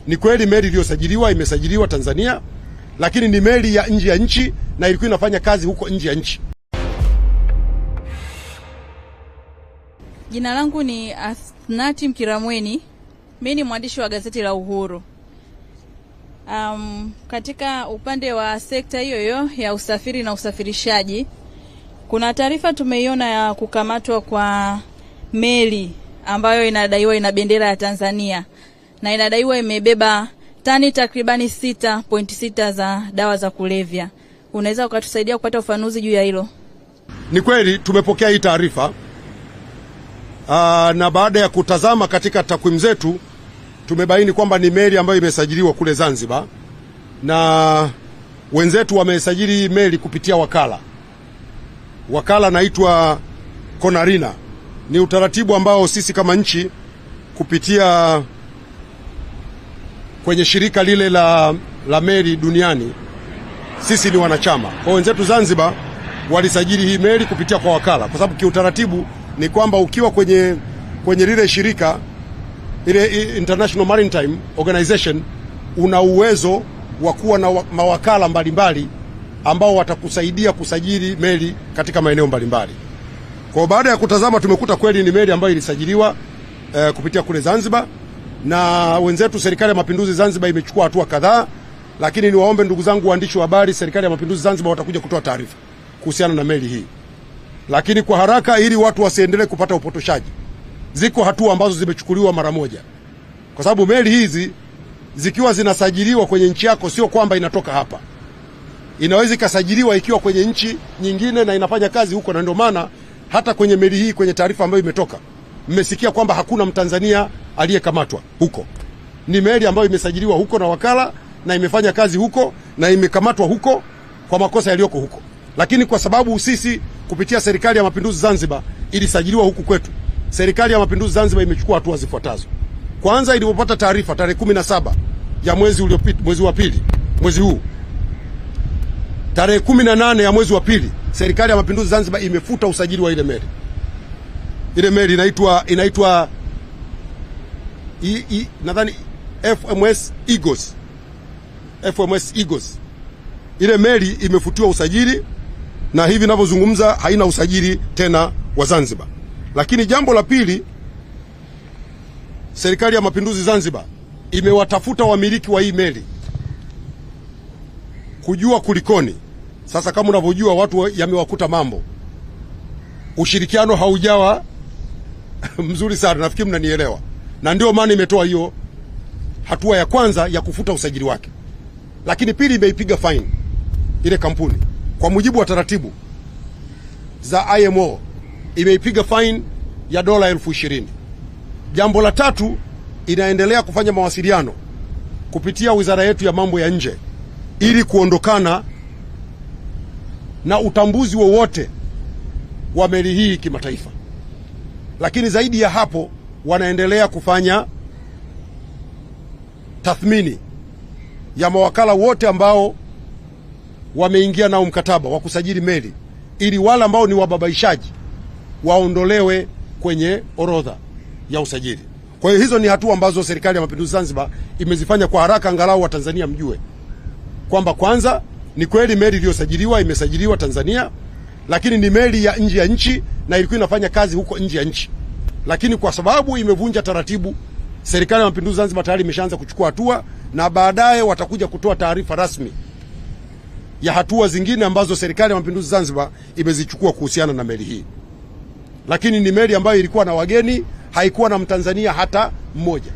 Ni kweli meli iliyosajiliwa imesajiliwa Tanzania, lakini ni meli ya nje ya nchi na ilikuwa inafanya kazi huko nje ya nchi. Jina langu ni Athnati Mkiramweni. Mimi ni mwandishi wa gazeti la Uhuru. Katika upande wa sekta hiyo ya usafiri na usafirishaji, kuna taarifa tumeiona ya kukamatwa kwa meli ambayo inadaiwa ina bendera ya Tanzania na inadaiwa imebeba tani takribani 6.6 za dawa za kulevya. Unaweza ukatusaidia kupata ufafanuzi juu ya hilo? Ni kweli tumepokea hii taarifa. Na baada ya kutazama katika takwimu zetu tumebaini kwamba ni meli ambayo imesajiliwa kule Zanzibar, na wenzetu wamesajili meli kupitia wakala. Wakala naitwa Konarina. Ni utaratibu ambao sisi kama nchi kupitia kwenye shirika lile la meli duniani sisi ni wanachama. Kwa wenzetu Zanzibar walisajili hii meli kupitia kwa wakala, kwa sababu kiutaratibu ni kwamba ukiwa kwenye lile shirika ile International Maritime Organization una uwezo wa kuwa na mawakala mbalimbali ambao watakusaidia kusajili meli katika maeneo mbalimbali. Kwa baada ya kutazama tumekuta kweli ni meli ambayo ilisajiliwa kupitia kule Zanzibar, na wenzetu Serikali ya Mapinduzi Zanzibar imechukua hatua kadhaa, lakini niwaombe ndugu zangu waandishi wa habari, Serikali ya Mapinduzi Zanzibar watakuja kutoa taarifa kuhusiana na meli hii. Lakini kwa haraka, ili watu wasiendelee kupata upotoshaji, ziko hatua ambazo zimechukuliwa mara moja, kwa sababu meli hizi zikiwa zinasajiliwa kwenye nchi yako sio kwamba inatoka hapa. Inaweza ikasajiliwa ikiwa kwenye nchi nyingine na inafanya kazi huko, na ndio maana hata kwenye meli hii kwenye taarifa ambayo imetoka mmesikia kwamba hakuna Mtanzania aliyekamatwa huko. Ni meli ambayo imesajiliwa huko na wakala na imefanya kazi huko na imekamatwa huko kwa makosa yaliyoko huko. Lakini kwa sababu sisi kupitia Serikali ya Mapinduzi Zanzibar ilisajiliwa huku kwetu, Serikali ya Mapinduzi Zanzibar imechukua hatua zifuatazo. Kwanza, ilipopata taarifa tarehe 17 ya mwezi uliopita, mwezi wa pili, mwezi huu, tarehe 18 ya mwezi wa pili, Serikali ya Mapinduzi Zanzibar imefuta usajili wa ile meli. Ile meli inaitwa nadhani FMS Eagles. FMS Eagles. Ile meli imefutiwa usajili na hivi ninavyozungumza haina usajili tena wa Zanzibar. Lakini jambo la pili, Serikali ya Mapinduzi Zanzibar imewatafuta wamiliki wa hii meli kujua kulikoni. Sasa kama unavyojua watu yamewakuta mambo, ushirikiano haujawa mzuri sana, nafikiri mnanielewa, na ndio maana imetoa hiyo hatua ya kwanza ya kufuta usajili wake. Lakini pili, imeipiga fine ile kampuni kwa mujibu wa taratibu za IMO, imeipiga fine ya dola 20,000. Jambo la tatu, inaendelea kufanya mawasiliano kupitia wizara yetu ya mambo ya nje ili kuondokana na utambuzi wowote wa meli hii kimataifa. Lakini zaidi ya hapo, wanaendelea kufanya tathmini ya mawakala wote ambao wameingia nao mkataba wa kusajili meli, ili wale ambao ni wababaishaji waondolewe kwenye orodha ya usajili. Kwa hiyo hizo ni hatua ambazo Serikali ya Mapinduzi Zanzibar imezifanya kwa haraka, angalau wa Tanzania mjue kwamba kwanza ni kweli meli iliyosajiliwa imesajiliwa Tanzania, lakini ni meli ya nje ya nchi na ilikuwa inafanya kazi huko nje ya nchi. Lakini kwa sababu imevunja taratibu, Serikali ya Mapinduzi Zanzibar tayari imeshaanza kuchukua hatua, na baadaye watakuja kutoa taarifa rasmi ya hatua zingine ambazo Serikali ya Mapinduzi Zanzibar imezichukua kuhusiana na meli hii. Lakini ni meli ambayo ilikuwa na wageni, haikuwa na Mtanzania hata mmoja.